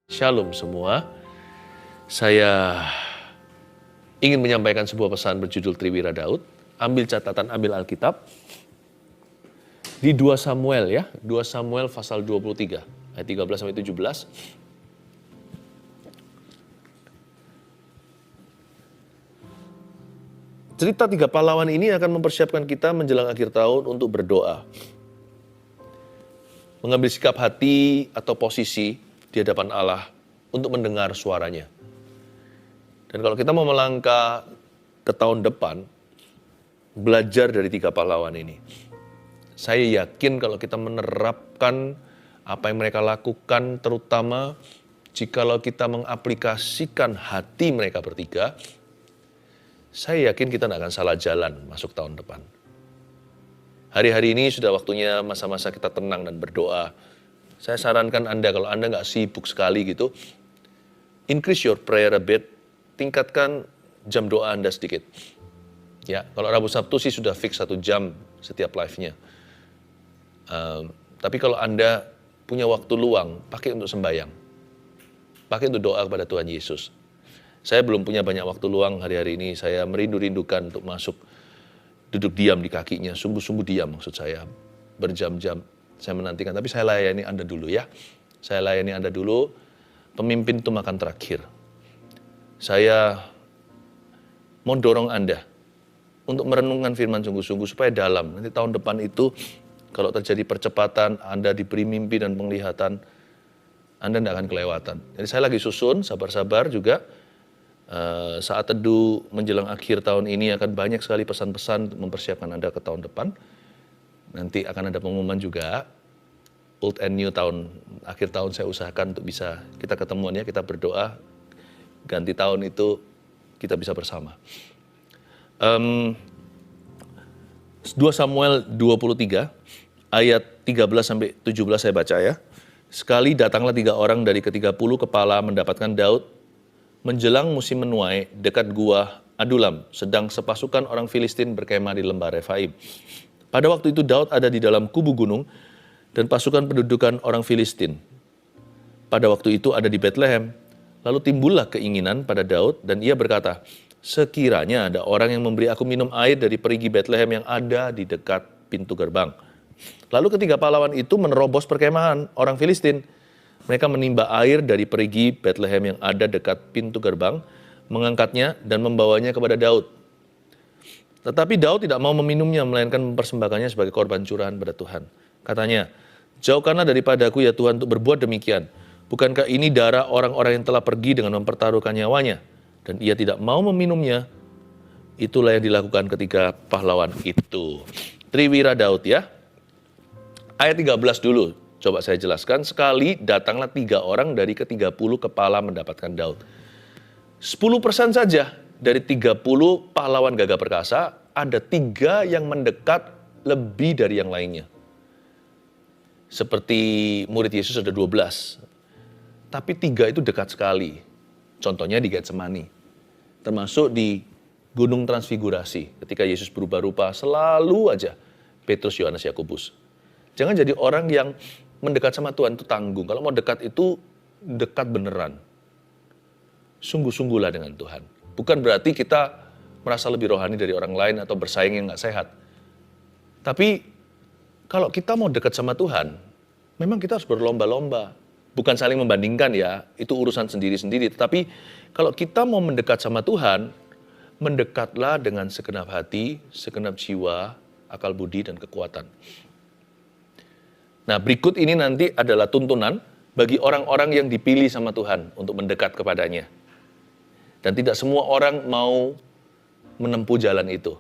Shalom semua, saya ingin menyampaikan sebuah pesan berjudul Triwira Daud. Ambil catatan, ambil Alkitab. Di 2 Samuel ya, 2 Samuel pasal 23, ayat 13-17. Cerita 3 pahlawan ini akan mempersiapkan kita menjelang akhir tahun untuk berdoa. Mengambil sikap hati atau posisi di hadapan Allah untuk mendengar suaranya. Dan kalau kita mau melangkah ke tahun depan, belajar dari 3 pahlawan ini. Saya yakin kalau kita menerapkan apa yang mereka lakukan, terutama jikalau kita mengaplikasikan hati mereka bertiga, saya yakin kita tidak akan salah jalan masuk tahun depan. Hari-hari ini sudah waktunya masa-masa kita tenang dan berdoa. Saya sarankan Anda, kalau Anda nggak sibuk sekali gitu, increase your prayer a bit, tingkatkan jam doa Anda sedikit. Ya, kalau Rabu Sabtu sih sudah fix 1 jam setiap live-nya. Tapi kalau Anda punya waktu luang, pakai untuk sembahyang. Pakai untuk doa kepada Tuhan Yesus. Saya belum punya banyak waktu luang hari-hari ini, saya merindu-rindukan untuk masuk, duduk diam di kakinya, sungguh-sungguh diam maksud saya, berjam-jam. Saya menantikan, tapi saya layani Anda dulu ya. Saya layani Anda dulu, pemimpin itu makan terakhir. Saya mau dorong Anda untuk merenungkan firman sungguh-sungguh supaya dalam. Nanti tahun depan itu, kalau terjadi percepatan, Anda diberi mimpi dan penglihatan, Anda tidak akan kelewatan. Jadi saya lagi susun, sabar-sabar juga. Saat teduh menjelang akhir tahun ini akan banyak sekali pesan-pesan untuk mempersiapkan Anda ke tahun depan. Nanti akan ada pengumuman juga, old and new tahun, akhir tahun saya usahakan untuk bisa kita ketemuan ya, kita berdoa, ganti tahun itu kita bisa bersama. 2 Samuel 23, ayat 13-17 saya baca ya. Sekali datanglah 3 orang dari ke-30 kepala mendapatkan Daud, menjelang musim menuai dekat gua Adulam, sedang sepasukan orang Filistin berkemah di lembah Refaim. Pada waktu itu Daud ada di dalam kubu gunung dan pasukan pendudukan orang Filistin. Pada waktu itu ada di Betlehem. Lalu timbullah keinginan pada Daud dan ia berkata, sekiranya ada orang yang memberi aku minum air dari perigi Betlehem yang ada di dekat pintu gerbang. Lalu ketiga pahlawan itu menerobos perkemahan orang Filistin. Mereka menimba air dari perigi Betlehem yang ada dekat pintu gerbang, mengangkatnya dan membawanya kepada Daud. Tetapi Daud tidak mau meminumnya, melainkan mempersembahkannya sebagai korban curahan pada Tuhan. Katanya, jauhkanlah daripadaku ya Tuhan untuk berbuat demikian. Bukankah ini darah orang-orang yang telah pergi dengan mempertaruhkan nyawanya? Dan ia tidak mau meminumnya. Itulah yang dilakukan ketika pahlawan itu. Triwira Daud ya. Ayat 13 dulu, coba saya jelaskan. Sekali datanglah 3 orang dari ke-30 kepala mendapatkan Daud. 10% saja dari 30 pahlawan gagah perkasa, ada 3 yang mendekat lebih dari yang lainnya. Seperti murid Yesus ada 12. Tapi 3 itu dekat sekali. Contohnya di Getsemani. Termasuk di Gunung Transfigurasi. Ketika Yesus berubah rupa, selalu aja Petrus, Yohanes, Yakobus. Jangan jadi orang yang mendekat sama Tuhan itu tanggung. Kalau mau dekat itu dekat beneran. Sungguh-sungguhlah dengan Tuhan. Bukan berarti kita merasa lebih rohani dari orang lain atau bersaing yang gak sehat. Tapi kalau kita mau dekat sama Tuhan, memang kita harus berlomba-lomba. Bukan saling membandingkan ya, itu urusan sendiri-sendiri. Tetapi kalau kita mau mendekat sama Tuhan, mendekatlah dengan segenap hati, segenap jiwa, akal budi, dan kekuatan. Nah, berikut ini nanti adalah tuntunan bagi orang-orang yang dipilih sama Tuhan untuk mendekat kepadanya. Dan tidak semua orang mau menempuh jalan itu.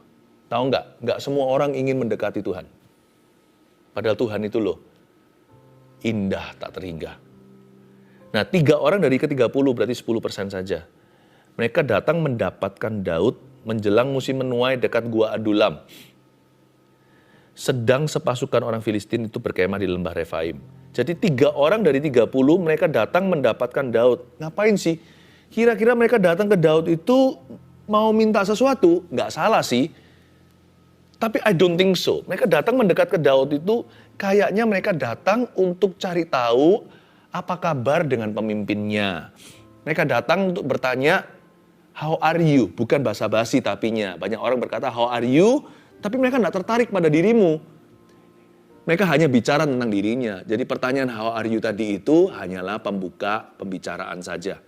Tahu nggak? Nggak semua orang ingin mendekati Tuhan. Padahal Tuhan itu loh, indah tak terhingga. Nah, 3 orang dari ke-30 berarti 10% saja. Mereka datang mendapatkan Daud menjelang musim menuai dekat gua Adulam. Sedang sepasukan orang Filistin itu berkemah di lembah Refaim. Jadi 3 orang dari 30 mereka datang mendapatkan Daud. Ngapain sih? Kira-kira mereka datang ke Daud itu mau minta sesuatu? Nggak salah sih. Tapi I don't think so. Mereka datang mendekat ke Daud itu kayaknya mereka datang untuk cari tahu Apa kabar dengan pemimpinnya? Mereka datang untuk bertanya, how are you? Bukan basa-basi tapinya. Banyak orang berkata, how are you? Tapi mereka tidak tertarik pada dirimu. Mereka hanya bicara tentang dirinya. Jadi pertanyaan how are you tadi itu hanyalah pembuka pembicaraan saja.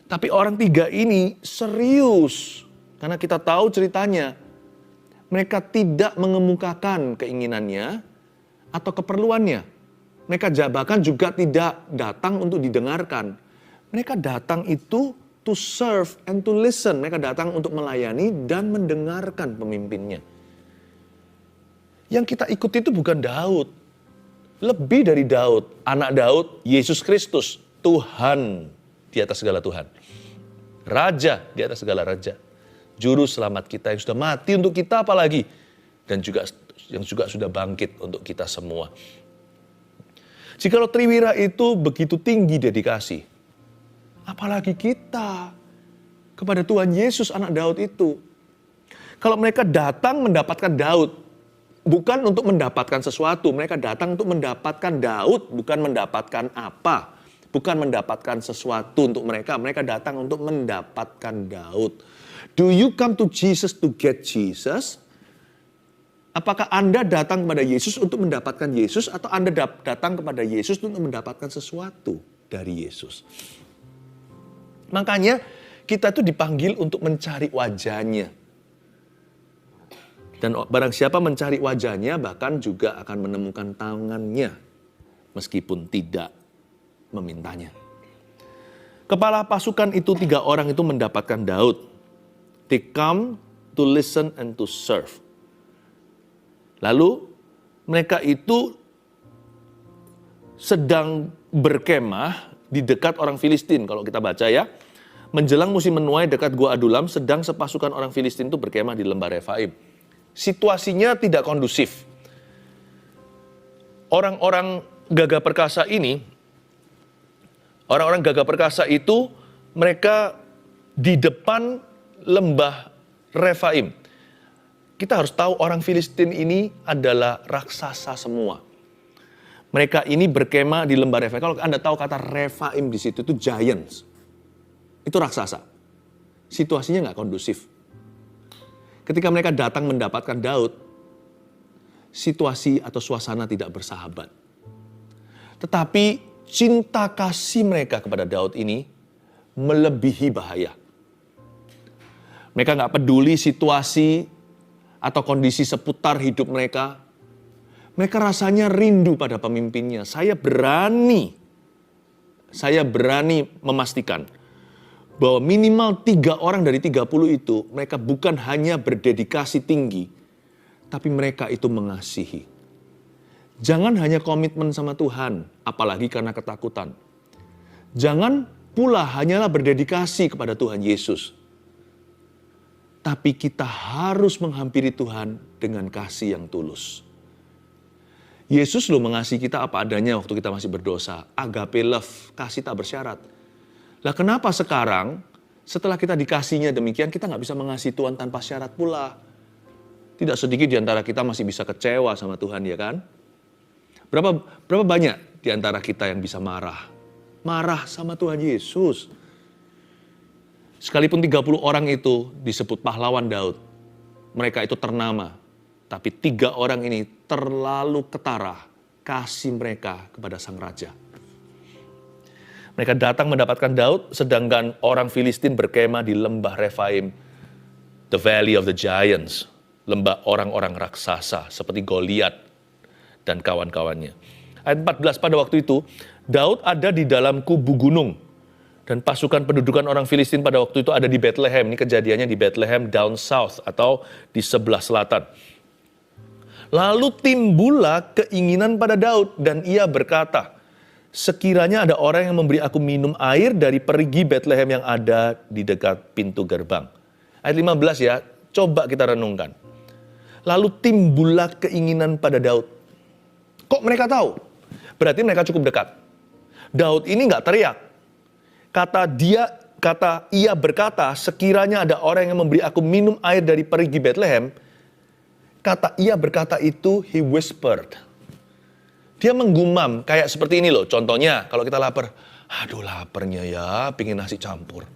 Tapi orang tiga ini serius. Karena kita tahu ceritanya. Mereka tidak mengemukakan keinginannya atau keperluannya. Mereka bahkan juga tidak datang untuk didengarkan. Mereka datang itu to serve and to listen. Mereka datang untuk melayani dan mendengarkan pemimpinnya. Yang kita ikuti itu bukan Daud. Lebih dari Daud. Anak Daud, Yesus Kristus. Tuhan di atas segala Tuhan. Raja di atas segala raja. Juru selamat kita yang sudah mati untuk kita apalagi. Dan juga yang juga sudah bangkit untuk kita semua. Jikalau Triwira itu begitu tinggi dedikasi. Apalagi kita kepada Tuhan Yesus anak Daud itu. Kalau mereka datang mendapatkan Daud, bukan untuk mendapatkan sesuatu. Mereka datang untuk mendapatkan Daud, bukan mendapatkan apa. Bukan mendapatkan sesuatu untuk mereka. Mereka datang untuk mendapatkan Daud. Do you come to Jesus to get Jesus? Apakah Anda datang kepada Yesus untuk mendapatkan Yesus atau Anda datang kepada Yesus untuk mendapatkan sesuatu dari Yesus? Makanya kita tuh dipanggil untuk mencari wajahnya. Dan barang siapa mencari wajahnya bahkan juga akan menemukan tangannya meskipun tidak memintanya. Kepala pasukan itu 3 orang itu mendapatkan Daud. They come to listen and to serve. Lalu mereka itu sedang berkemah di dekat orang Filistin. Kalau kita baca ya. Menjelang musim menuai dekat Gua Adulam, sedang sepasukan orang Filistin itu berkemah di lembah Refaim. Situasinya tidak kondusif. Orang-orang gagah perkasa ini, orang-orang gagah perkasa itu mereka di depan lembah Refaim. Kita harus tahu orang Filistin ini adalah raksasa semua. Mereka ini berkemah di lembah Refaim. Kalau Anda tahu kata Refaim di situ itu giants. Itu raksasa. Situasinya nggak kondusif. Ketika mereka datang mendapatkan Daud, situasi atau suasana tidak bersahabat. Tetapi cinta kasih mereka kepada Daud ini melebihi bahaya. Mereka nggak peduli situasi atau kondisi seputar hidup mereka. Mereka rasanya rindu pada pemimpinnya. Saya berani memastikan bahwa minimal 3 orang dari 30 itu, mereka bukan hanya berdedikasi tinggi, tapi mereka itu mengasihi. Jangan hanya komitmen sama Tuhan, apalagi karena ketakutan. Jangan pula hanyalah berdedikasi kepada Tuhan Yesus. Tapi kita harus menghampiri Tuhan dengan kasih yang tulus. Yesus loh mengasihi kita apa adanya waktu kita masih berdosa. Agape love, kasih tak bersyarat. Lah kenapa sekarang setelah kita dikasihnya demikian kita nggak bisa mengasihi Tuhan tanpa syarat pula? Tidak sedikit di antara kita masih bisa kecewa sama Tuhan ya kan? Berapa banyak di antara kita yang bisa marah? Marah sama Tuhan Yesus. Sekalipun 30 orang itu disebut pahlawan Daud, mereka itu ternama. Tapi 3 orang ini terlalu ketara kasih mereka kepada sang raja. Mereka datang mendapatkan Daud, sedangkan orang Filistin berkemah di lembah Refaim, the valley of the giants, lembah orang-orang raksasa seperti Goliat dan kawan-kawannya. Ayat 14, pada waktu itu, Daud ada di dalam kubu gunung. Dan pasukan pendudukan orang Filistin pada waktu itu ada di Bethlehem. Ini kejadiannya di Bethlehem down south atau di sebelah selatan. Lalu timbullah keinginan pada Daud dan ia berkata, sekiranya ada orang yang memberi aku minum air dari perigi Bethlehem yang ada di dekat pintu gerbang. Ayat 15 ya, coba kita renungkan. Lalu timbullah keinginan pada Daud. Kok mereka tahu? Berarti mereka cukup dekat. Daud ini nggak teriak. Kata ia berkata, sekiranya ada orang yang memberi aku minum air dari perigi Bethlehem. Kata ia berkata itu, he whispered. Dia menggumam kayak seperti ini loh. Contohnya kalau kita lapar, aduh laparnya ya, pingin nasi campur.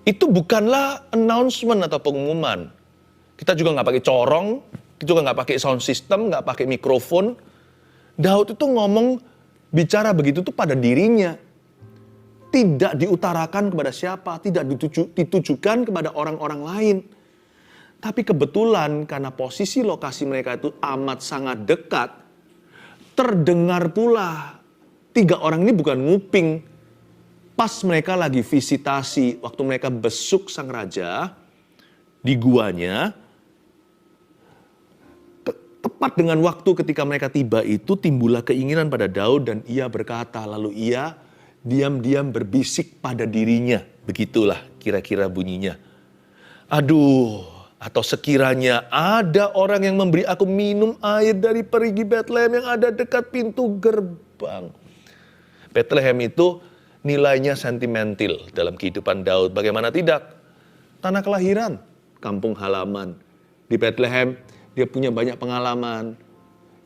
Itu bukanlah announcement atau pengumuman. Kita juga nggak pakai corong, kita juga nggak pakai sound system, nggak pakai mikrofon. Daud itu ngomong, bicara begitu tuh pada dirinya. Tidak diutarakan kepada siapa, tidak ditujukan kepada orang-orang lain. Tapi kebetulan karena posisi lokasi mereka itu amat sangat dekat, terdengar pula 3 orang ini bukan nguping. Pas mereka lagi visitasi, waktu mereka besuk sang raja di guanya, tepat dengan waktu ketika mereka tiba itu timbullah keinginan pada Daud dan ia berkata, lalu ia diam-diam berbisik pada dirinya. Begitulah kira-kira bunyinya. Aduh, atau sekiranya ada orang yang memberi aku minum air dari perigi Betlehem yang ada dekat pintu gerbang. Betlehem itu nilainya sentimental dalam kehidupan Daud. Bagaimana tidak? Tanah kelahiran, kampung halaman. Di Betlehem dia punya banyak pengalaman.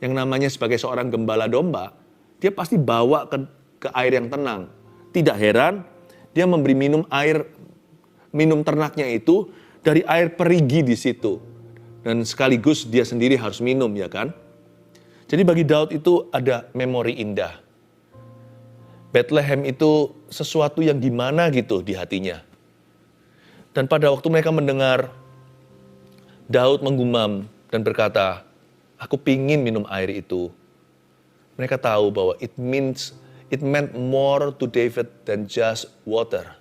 Yang namanya sebagai seorang gembala domba, dia pasti bawa ke air yang tenang. Tidak heran, dia memberi minum ternaknya itu dari air perigi di situ. Dan sekaligus dia sendiri harus minum, ya kan? Jadi bagi Daud itu ada memori indah. Bethlehem itu sesuatu yang gimana gitu di hatinya. Dan pada waktu mereka mendengar Daud menggumam dan berkata, aku pingin minum air itu. Mereka tahu bahwa it meant more to David than just water.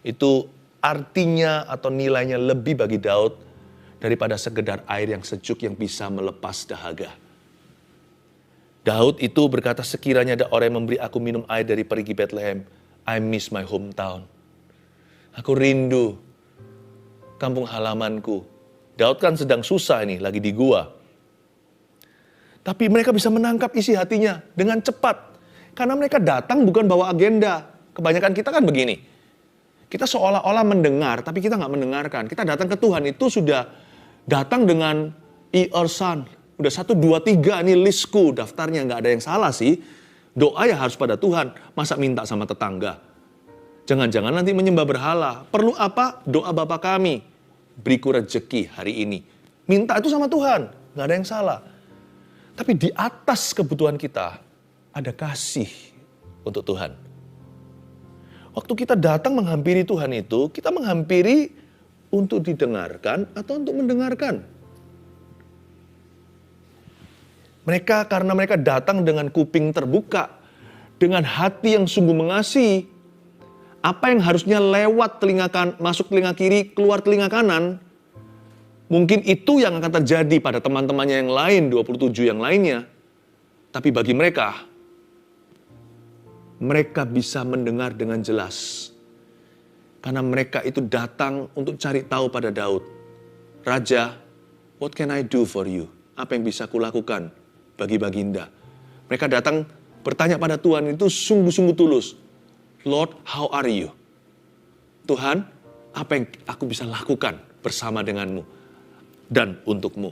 Itu artinya atau nilainya lebih bagi Daud daripada sekedar air yang sejuk yang bisa melepas dahaga. Daud itu berkata, sekiranya ada orang yang memberi aku minum air dari perigi Bethlehem, I miss my hometown. Aku rindu kampung halamanku. Daud kan sedang susah nih, lagi di gua. Tapi mereka bisa menangkap isi hatinya dengan cepat. Karena mereka datang bukan bawa agenda. Kebanyakan kita kan begini. Kita seolah-olah mendengar, tapi kita nggak mendengarkan. Kita datang ke Tuhan itu sudah datang dengan son. Udah 1, 2, 3 ini listku, daftarnya nggak ada yang salah sih. Doa ya harus pada Tuhan. Masa minta sama tetangga? Jangan-jangan nanti menyembah berhala. Perlu apa? Doa Bapa kami. Beriku rezeki hari ini. Minta itu sama Tuhan. Nggak ada yang salah. Tapi di atas kebutuhan kita, ada kasih untuk Tuhan. Waktu kita datang menghampiri Tuhan itu, kita menghampiri untuk didengarkan atau untuk mendengarkan. Mereka karena mereka datang dengan kuping terbuka, dengan hati yang sungguh mengasihi, apa yang harusnya lewat telinga masuk telinga kiri, keluar telinga kanan, mungkin itu yang akan terjadi pada teman-temannya yang lain, 27 yang lainnya. Tapi bagi mereka bisa mendengar dengan jelas. Karena mereka itu datang untuk cari tahu pada Daud. Raja, what can I do for you? Apa yang bisa kulakukan bagi Baginda? Mereka datang bertanya pada Tuhan itu sungguh-sungguh tulus. Lord, how are you? Tuhan, apa yang aku bisa lakukan bersama denganmu dan untukmu?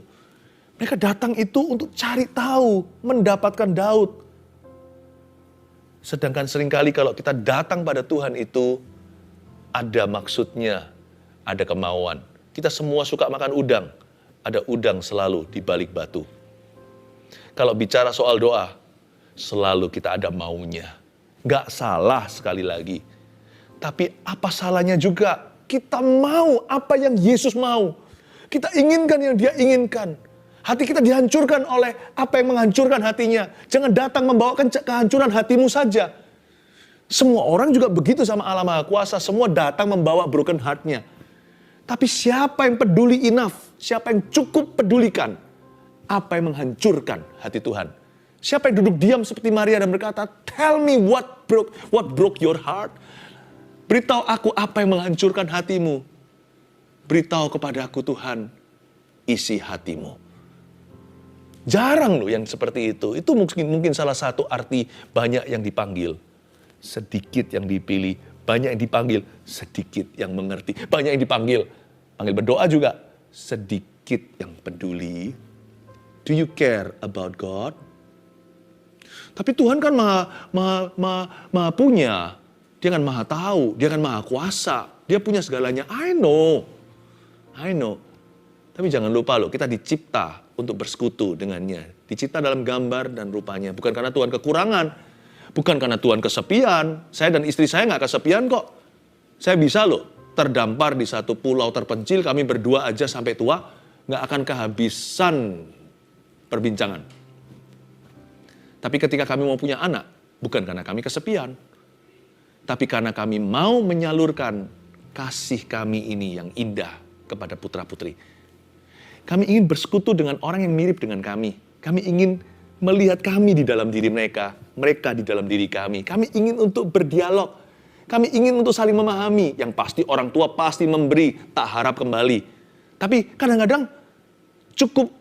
Mereka datang itu untuk cari tahu, mendapatkan Daud. Sedangkan seringkali kalau kita datang pada Tuhan itu, ada maksudnya, ada kemauan. Kita semua suka makan udang, ada udang selalu di balik batu. Kalau bicara soal doa, selalu kita ada maunya. Gak salah sekali lagi. Tapi apa salahnya juga kita mau apa yang Yesus mau. Kita inginkan yang dia inginkan. Hati kita dihancurkan oleh apa yang menghancurkan hatinya. Jangan datang membawakan kehancuran hatimu saja. Semua orang juga begitu sama Allah Maha Kuasa. Semua datang membawa broken heart-nya. Tapi siapa yang peduli enough? Siapa yang cukup pedulikan? Apa yang menghancurkan hati Tuhan? Siapa yang duduk diam seperti Maria dan berkata, tell me what broke your heart? Beritahu aku apa yang menghancurkan hatimu. Beritahu kepadaku Tuhan, isi hatimu. Jarang loh yang seperti itu. Itu mungkin salah satu arti banyak yang dipanggil. Sedikit yang dipilih, banyak yang dipanggil, sedikit yang mengerti. Banyak yang panggil berdoa juga, sedikit yang peduli. Do you care about God? Tapi Tuhan kan maha punya. Dia kan maha tahu, dia kan maha kuasa. Dia punya segalanya. I know. Tapi jangan lupa loh, kita dicipta untuk bersekutu dengannya. Dicipta dalam gambar dan rupanya. Bukan karena Tuhan kekurangan. Bukan karena Tuhan kesepian. Saya dan istri saya nggak kesepian kok. Saya bisa loh terdampar di satu pulau terpencil, kami berdua aja sampai tua, nggak akan kehabisan perbincangan. Tapi ketika kami mau punya anak, bukan karena kami kesepian. Tapi karena kami mau menyalurkan kasih kami ini yang indah kepada putra-putri. Kami ingin bersekutu dengan orang yang mirip dengan kami. Kami ingin melihat kami di dalam diri mereka, mereka di dalam diri kami. Kami ingin untuk berdialog. Kami ingin untuk saling memahami. Yang pasti orang tua pasti memberi, tak harap kembali. Tapi kadang-kadang cukup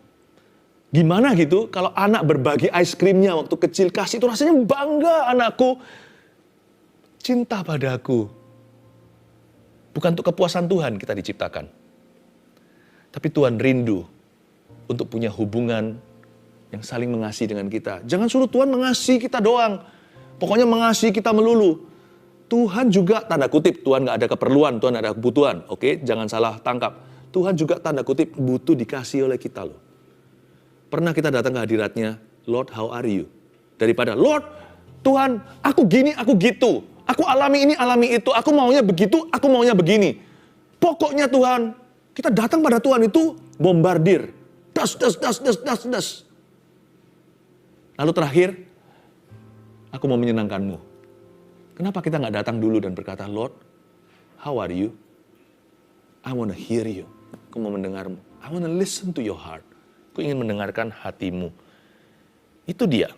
gimana gitu kalau anak berbagi es krimnya waktu kecil, kasih itu rasanya bangga anakku. Cinta padaku. Bukan untuk kepuasan Tuhan kita diciptakan. Tapi Tuhan rindu untuk punya hubungan yang saling mengasihi dengan kita. Jangan suruh Tuhan mengasihi kita doang. Pokoknya mengasihi kita melulu. Tuhan juga, tanda kutip, Tuhan gak ada keperluan, Tuhan ada kebutuhan. Oke, jangan salah tangkap. Tuhan juga tanda kutip butuh dikasih oleh kita loh. Pernah kita datang ke hadiratnya, Lord, how are you? Daripada, Lord, Tuhan, aku gini, aku gitu. Aku alami ini, alami itu. Aku maunya begitu, aku maunya begini. Pokoknya Tuhan, kita datang pada Tuhan itu bombardir. Das. Lalu terakhir, aku mau menyenangkanmu. Kenapa kita nggak datang dulu dan berkata, Lord, how are you? I want to hear you. Aku mau mendengarmu. I want to listen to your heart. Aku ingin mendengarkan hatimu. Itu dia.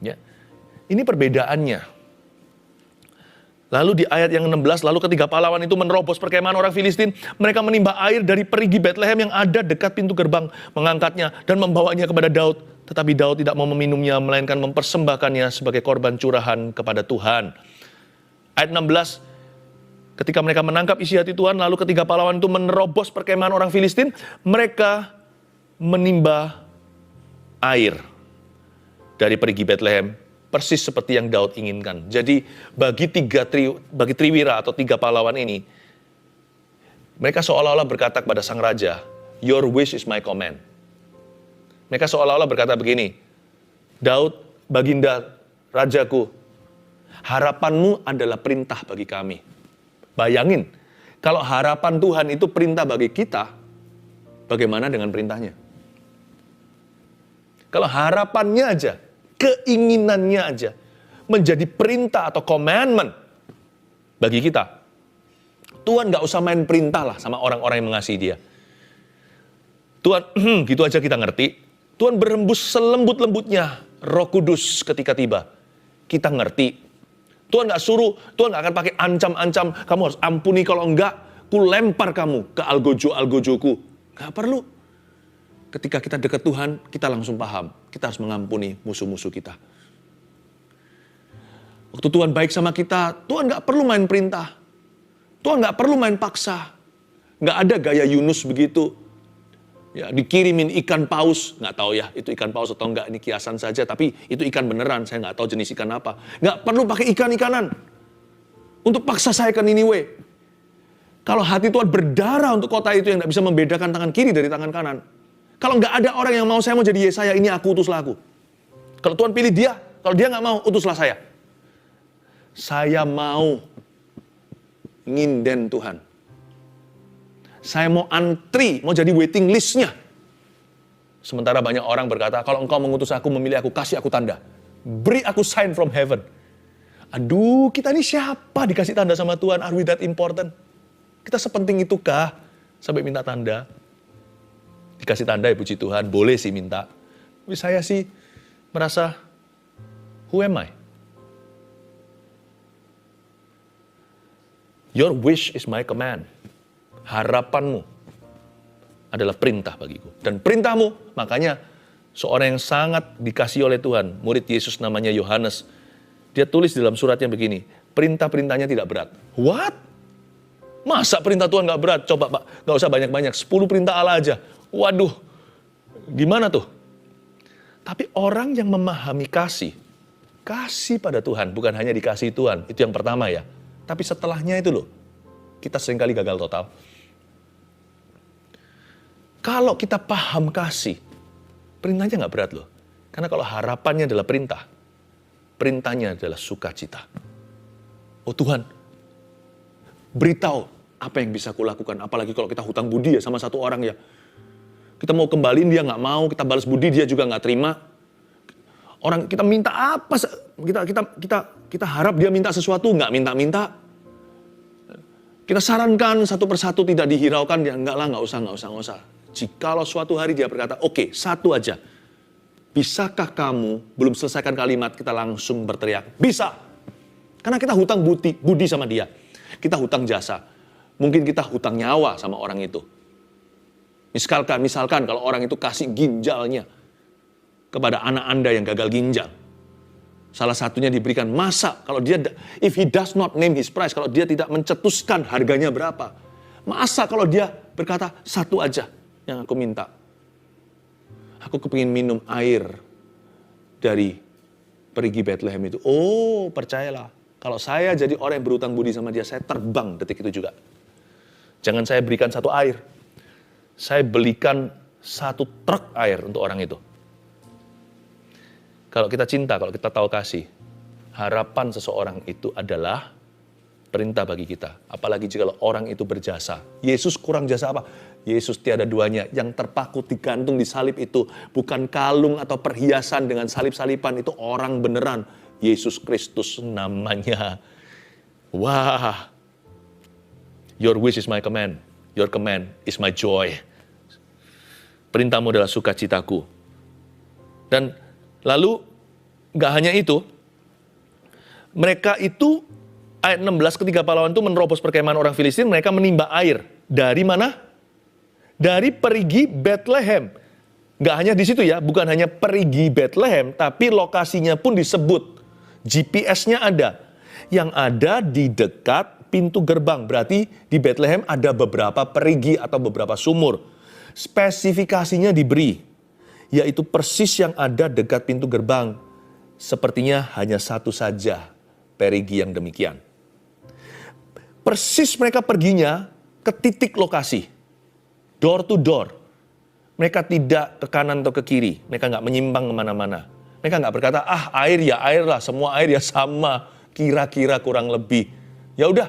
Ya. Ini perbedaannya. Lalu di ayat yang 16, lalu ketika pahlawan itu menerobos perkemahan orang Filistin, mereka menimba air dari perigi Betlehem yang ada dekat pintu gerbang, mengangkatnya dan membawanya kepada Daud. Tetapi Daud tidak mau meminumnya, melainkan mempersembahkannya sebagai korban curahan kepada Tuhan. Ayat 16, ketika mereka menangkap isi hati Tuhan, lalu ketika pahlawan itu menerobos perkemahan orang Filistin, mereka menimba air dari perigi Betlehem, persis seperti yang Daud inginkan. Jadi bagi Triwira atau 3 pahlawan ini, mereka seolah-olah berkata kepada sang raja, your wish is my command. Mereka seolah-olah berkata begini, Daud, baginda, rajaku, harapanmu adalah perintah bagi kami. Bayangin, kalau harapan Tuhan itu perintah bagi kita, bagaimana dengan perintahnya? Kalau harapannya aja, keinginannya aja menjadi perintah atau commandment bagi kita. Tuhan gak usah main perintah lah sama orang-orang yang mengasihi dia. Tuhan, gitu aja kita ngerti. Tuhan berembus selembut-lembutnya Roh Kudus ketika tiba. Kita ngerti. Tuhan gak suruh, Tuhan gak akan pakai ancam-ancam. Kamu harus ampuni, kalau enggak, ku lempar kamu ke algojo-algojoku. Gak perlu. Ketika kita dekat Tuhan, kita langsung paham. Kita harus mengampuni musuh-musuh kita. Waktu Tuhan baik sama kita, Tuhan gak perlu main perintah. Tuhan gak perlu main paksa. Gak ada gaya Yunus begitu. Ya, dikirimin ikan paus, gak tahu ya itu ikan paus atau enggak, ini kiasan saja. Tapi itu ikan beneran, saya gak tahu jenis ikan apa. Gak perlu pakai ikan-ikanan untuk paksa saya ke Niniwe. Kalau hati Tuhan berdarah untuk kota itu yang gak bisa membedakan tangan kiri dari tangan kanan. Kalau nggak ada orang yang mau, saya mau jadi Yesaya, ini aku, utuslah aku. Kalau Tuhan pilih dia, kalau dia nggak mau, utuslah saya. Saya mau nginden Tuhan. Saya mau antri, mau jadi waiting list-nya. Sementara banyak orang berkata, kalau engkau mengutus aku, memilih aku, kasih aku tanda. Beri aku sign from heaven. Aduh, kita ini siapa dikasih tanda sama Tuhan? Are we that important? Kita sepenting itukah sampai minta tanda? Dikasih tanda ya puji Tuhan, boleh sih minta. Tapi saya sih merasa, who am I? Your wish is my command. Harapanmu adalah perintah bagiku. Dan perintahmu, makanya seorang yang sangat dikasih oleh Tuhan, murid Yesus namanya Yohanes, dia tulis dalam suratnya begini, perintah-perintahnya tidak berat. What? Masa perintah Tuhan gak berat? Coba Pak, gak usah banyak-banyak, 10 perintah Allah aja. Waduh, gimana tuh? Tapi orang yang memahami kasih pada Tuhan, bukan hanya dikasih Tuhan, itu yang pertama ya. Tapi setelahnya itu loh, kita seringkali gagal total. Kalau kita paham kasih, perintahnya nggak berat loh. Karena kalau harapannya adalah perintah, perintahnya adalah sukacita. Oh Tuhan, beritahu apa yang bisa kulakukan. Apalagi kalau kita hutang budi ya sama satu orang ya. Kita mau kembaliin dia nggak mau, kita balas budi dia juga nggak terima. Orang kita minta apa, kita harap dia minta sesuatu, nggak minta-minta. Kita sarankan satu persatu tidak dihiraukan, ya nggak usah. Jikalau suatu hari dia berkata, oke, satu aja. Bisakah kamu, belum selesaikan kalimat, kita langsung berteriak, bisa. Karena kita hutang budi sama dia. Kita hutang jasa. Mungkin kita hutang nyawa sama orang itu. Misalkan kalau orang itu kasih ginjalnya kepada anak Anda yang gagal ginjal. Salah satunya diberikan, masa kalau dia, if he does not name his price, kalau dia tidak mencetuskan harganya berapa. Masa kalau dia berkata, satu aja yang aku minta. Aku kepingin minum air dari perigi Bethlehem itu. Oh, percayalah. Kalau saya jadi orang yang berutang budi sama dia, saya terbang detik itu juga. Jangan saya berikan satu air. Saya belikan satu truk air untuk orang itu. Kalau kita cinta, kalau kita tahu kasih, harapan seseorang itu adalah perintah bagi kita. Apalagi jika orang itu berjasa. Yesus kurang jasa apa? Yesus tiada duanya. Yang terpaku digantung di salib itu bukan kalung atau perhiasan dengan salib-salipan. Itu orang beneran. Yesus Kristus namanya. Wah. Your wish is my command. Your command is my joy. Perintahmu adalah sukacitaku. Dan lalu, gak hanya itu, mereka itu, ayat 16, ketika pahlawan itu menerobos perkemahan orang Filistin, mereka menimba air. Dari mana? Dari perigi Bethlehem. Gak hanya di situ ya, bukan hanya perigi Bethlehem, tapi lokasinya pun disebut. GPS-nya ada. Yang ada di dekat pintu gerbang. Berarti di Bethlehem ada beberapa perigi atau beberapa sumur. Spesifikasinya diberi, yaitu persis yang ada dekat pintu gerbang. Sepertinya hanya satu saja perigi yang demikian. Persis mereka perginya ke titik lokasi. Door to door. Mereka tidak ke kanan atau ke kiri. Mereka nggak menyimpang kemana-mana. Mereka nggak berkata, air ya air lah, semua air ya sama. Kira-kira kurang lebih. Ya udah,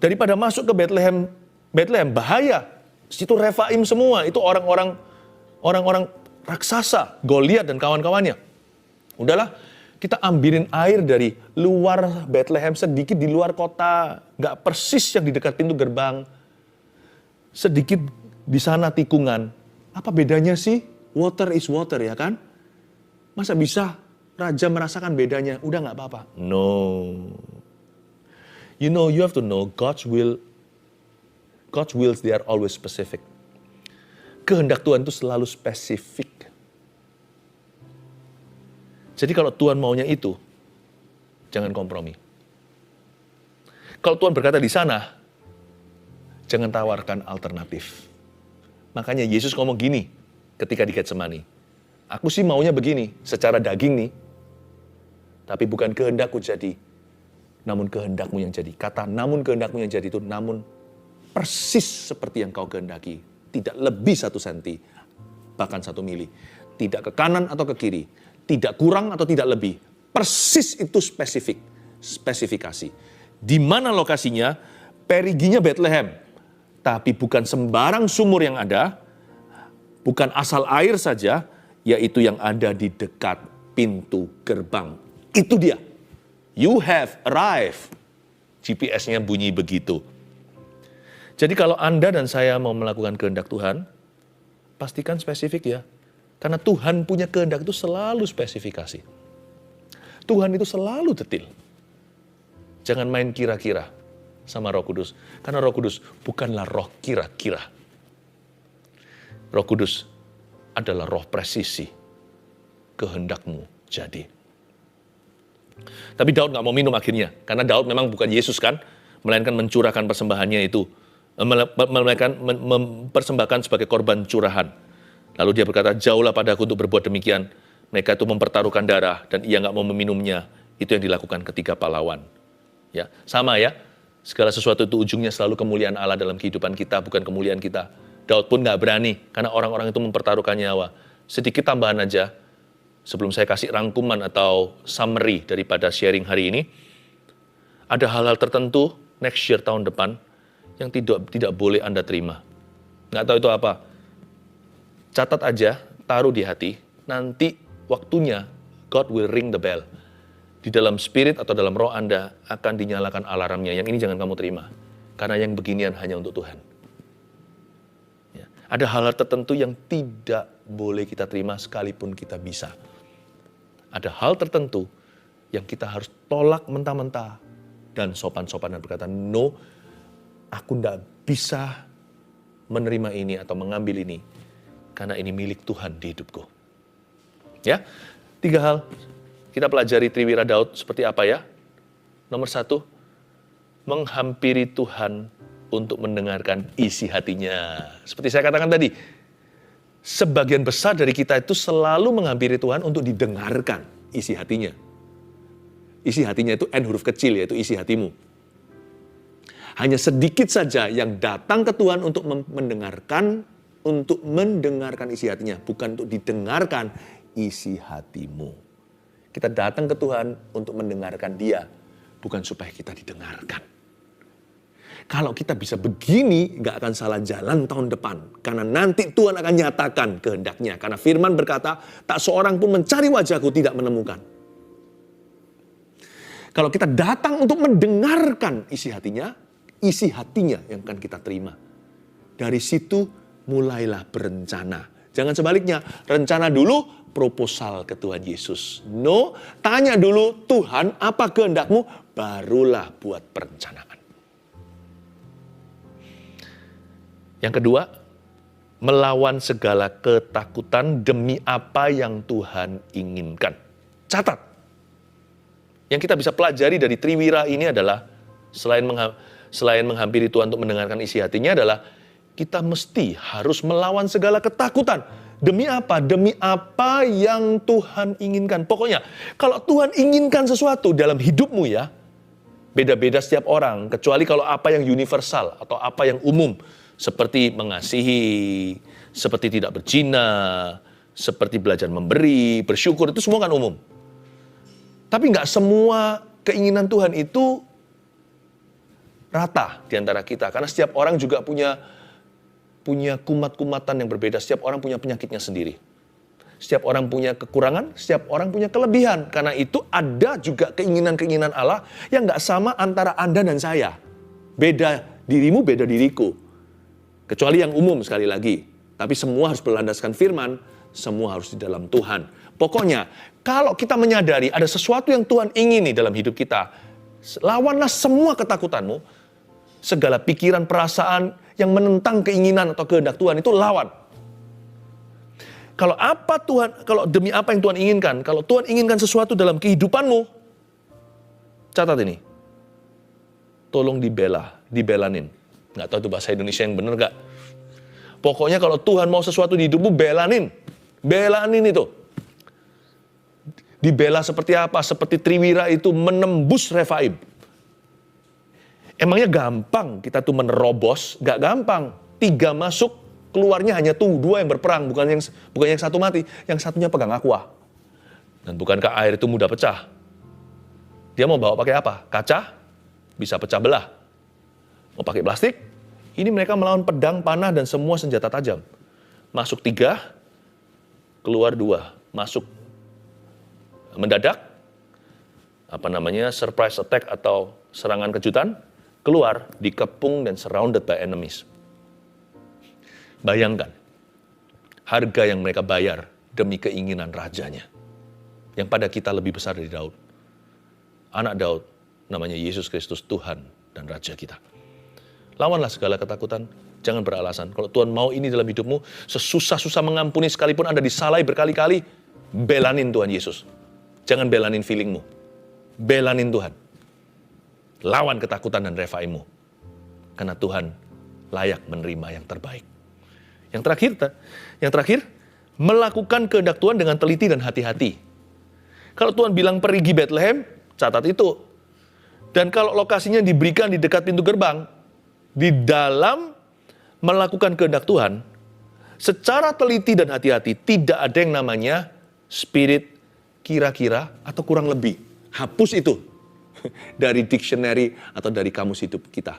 daripada masuk ke Bethlehem bahaya. Situ Refaim semua, itu orang-orang raksasa, Goliat dan kawan-kawannya. Udahlah, kita ambilin air dari luar Bethlehem, sedikit di luar kota, nggak persis yang di dekat pintu gerbang. Sedikit di sana tikungan. Apa bedanya sih? Water is water, ya kan? Masa bisa raja merasakan bedanya? Udah nggak apa-apa. No. You have to know God's wills, they are always specific. Kehendak Tuhan itu selalu spesifik. Jadi kalau Tuhan maunya itu, jangan kompromi. Kalau Tuhan berkata di sana, jangan tawarkan alternatif. Makanya Yesus ngomong gini ketika di Getsemani. Aku sih maunya begini, secara daging nih. Tapi bukan kehendakku jadi, namun kehendakmu yang jadi. Kata namun kehendakmu yang jadi itu, namun persis seperti yang kau kehendaki. Tidak lebih 1 senti, bahkan 1 mili. Tidak ke kanan atau ke kiri. Tidak kurang atau tidak lebih. Persis itu spesifikasi. Di mana lokasinya? Periginya Bethlehem. Tapi bukan sembarang sumur yang ada. Bukan asal air saja. Yaitu yang ada di dekat pintu gerbang. Itu dia. You have arrived. GPS-nya bunyi begitu. Jadi kalau Anda dan saya mau melakukan kehendak Tuhan, pastikan spesifik ya. Karena Tuhan punya kehendak itu selalu spesifikasi. Tuhan itu selalu detil. Jangan main kira-kira sama Roh Kudus. Karena Roh Kudus bukanlah roh kira-kira. Roh Kudus adalah roh presisi. Kehendakmu jadi. Tapi Daud gak mau minum akhirnya. Karena Daud memang bukan Yesus kan. Melainkan mencurahkan persembahannya itu. Mempersembahkan sebagai korban curahan. Lalu dia berkata, jauhlah padaku untuk berbuat demikian. Mereka itu mempertaruhkan darah dan ia nggak mau meminumnya. Itu yang dilakukan ketiga pahlawan. Ya, sama ya. Segala sesuatu itu ujungnya selalu kemuliaan Allah dalam kehidupan kita, bukan kemuliaan kita. Daud pun nggak berani karena orang-orang itu mempertaruhkan nyawa. Sedikit tambahan aja, sebelum saya kasih rangkuman atau summary daripada sharing hari ini, ada hal-hal tertentu next year tahun depan yang tidak boleh Anda terima. Nggak tahu itu apa. Catat aja, taruh di hati, nanti waktunya God will ring the bell. Di dalam spirit atau dalam roh Anda akan dinyalakan alarmnya. Yang ini jangan kamu terima. Karena yang beginian hanya untuk Tuhan. Ya. Ada hal-hal tertentu yang tidak boleh kita terima sekalipun kita bisa. Ada hal tertentu yang kita harus tolak mentah-mentah. Dan sopan-sopan dan berkata, no, aku tidak bisa menerima ini atau mengambil ini. Karena ini milik Tuhan di hidupku. Ya, 3 hal. Kita pelajari Triwira Daud seperti apa ya? Nomor 1, menghampiri Tuhan untuk mendengarkan isi hatinya. Seperti saya katakan tadi, sebagian besar dari kita itu selalu menghampiri Tuhan untuk didengarkan isi hatinya. Isi hatinya itu N huruf kecil, yaitu isi hatimu. Hanya sedikit saja yang datang ke Tuhan untuk mendengarkan isi hatinya, bukan untuk didengarkan isi hatimu. Kita datang ke Tuhan untuk mendengarkan Dia, bukan supaya kita didengarkan. Kalau kita bisa begini, gak akan salah jalan tahun depan. Karena nanti Tuhan akan nyatakan kehendaknya. Karena firman berkata, tak seorang pun mencari wajahku tidak menemukan. Kalau kita datang untuk mendengarkan isi hatinya yang akan kita terima. Dari situ mulailah berencana. Jangan sebaliknya, rencana dulu, proposal ke Tuhan Yesus. No, tanya dulu, Tuhan apa kehendakmu, barulah buat perencanaan. Yang kedua, melawan segala ketakutan demi apa yang Tuhan inginkan. Catat. Yang kita bisa pelajari dari Triwira ini adalah, selain menghampiri Tuhan untuk mendengarkan isi hatinya adalah, kita mesti harus melawan segala ketakutan. Demi apa? Demi apa yang Tuhan inginkan. Pokoknya, kalau Tuhan inginkan sesuatu dalam hidupmu ya, beda-beda setiap orang. Kecuali kalau apa yang universal atau apa yang umum. Seperti mengasihi, seperti tidak berzina, seperti belajar memberi, bersyukur, itu semua kan umum. Tapi nggak semua keinginan Tuhan itu rata di antara kita. Karena setiap orang juga punya kumat-kumatan yang berbeda. Setiap orang punya penyakitnya sendiri. Setiap orang punya kekurangan, setiap orang punya kelebihan. Karena itu ada juga keinginan-keinginan Allah yang gak sama antara Anda dan saya. Beda dirimu, beda diriku. Kecuali yang umum sekali lagi. Tapi semua harus berlandaskan firman, semua harus di dalam Tuhan. Pokoknya, kalau kita menyadari ada sesuatu yang Tuhan ingini dalam hidup kita, lawanlah semua ketakutanmu, segala pikiran, perasaan yang menentang keinginan atau kehendak Tuhan itu lawan. Kalau demi apa yang Tuhan inginkan, kalau Tuhan inginkan sesuatu dalam kehidupanmu, catat ini. Tolong dibelanin. Nggak tahu itu bahasa Indonesia yang benar nggak. Pokoknya kalau Tuhan mau sesuatu di hidupmu, belanin itu. Dibela seperti apa? Seperti Triwira itu menembus Refaim. Emangnya gampang kita tuh menerobos? Gak gampang. 3 masuk, keluarnya hanya 2 yang berperang. Bukan yang satu mati, yang satunya pegang aqua. Dan bukankah air itu mudah pecah? Dia mau bawa pakai apa? Kaca? Bisa pecah belah. Mau pakai plastik? Ini mereka melawan pedang, panah, dan semua senjata tajam. Masuk 3, keluar 2. Masuk mendadak, surprise attack atau serangan kejutan. Keluar, dikepung dan surrounded by enemies. Bayangkan, harga yang mereka bayar demi keinginan rajanya. Yang pada kita lebih besar dari Daud. Anak Daud, namanya Yesus Kristus, Tuhan dan Raja kita. Lawanlah segala ketakutan, jangan beralasan. Kalau Tuhan mau ini dalam hidupmu, sesusah-susah mengampuni sekalipun Anda disalahi berkali-kali, belanin Tuhan Yesus. Jangan belanin feelingmu. Belanin Tuhan. Lawan ketakutan dan refaimmu. Karena Tuhan layak menerima yang terbaik. Yang terakhir, melakukan kehendak Tuhan dengan teliti dan hati-hati. Kalau Tuhan bilang pergi Bethlehem, catat itu. Dan kalau lokasinya diberikan di dekat pintu gerbang, di dalam melakukan kehendak Tuhan, secara teliti dan hati-hati, tidak ada yang namanya spirit kira-kira atau kurang lebih. Hapus itu dari dictionary atau dari kamus hidup kita.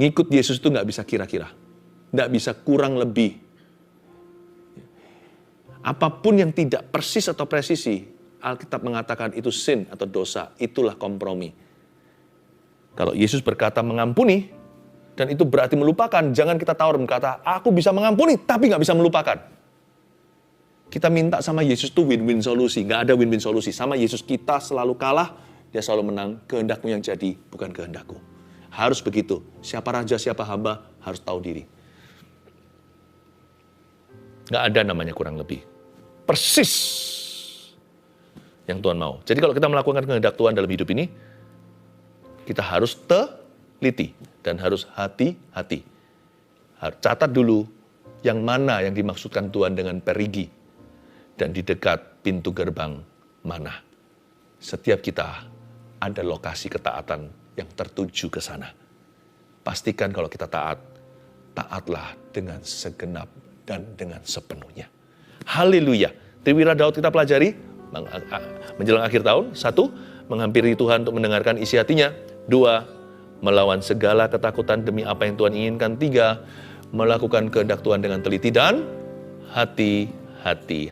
Ngikut Yesus itu nggak bisa kira-kira. Nggak bisa kurang lebih. Apapun yang tidak persis atau presisi, Alkitab mengatakan itu sin atau dosa, itulah kompromi. Kalau Yesus berkata mengampuni, dan itu berarti melupakan, jangan kita tawar berkata, aku bisa mengampuni, tapi nggak bisa melupakan. Kita minta sama Yesus itu win-win solusi, nggak ada win-win solusi. Sama Yesus kita selalu kalah, dia selalu menang, kehendakmu yang jadi, bukan kehendakku. Harus begitu, siapa raja, siapa hamba, harus tahu diri. Nggak ada namanya kurang lebih. Persis yang Tuhan mau. Jadi kalau kita melakukan kehendak Tuhan dalam hidup ini, kita harus teliti dan harus hati-hati. Catat dulu yang mana yang dimaksudkan Tuhan dengan perigi dan di dekat pintu gerbang mana. Setiap kita ada lokasi ketaatan yang tertuju ke sana. Pastikan kalau kita taat, taatlah dengan segenap dan dengan sepenuhnya. Haleluya. Triwira Daud kita pelajari menjelang akhir tahun. 1, menghampiri Tuhan untuk mendengarkan isi hatinya. 2, melawan segala ketakutan demi apa yang Tuhan inginkan. 3, melakukan kehendak Tuhan dengan teliti dan hati-hati.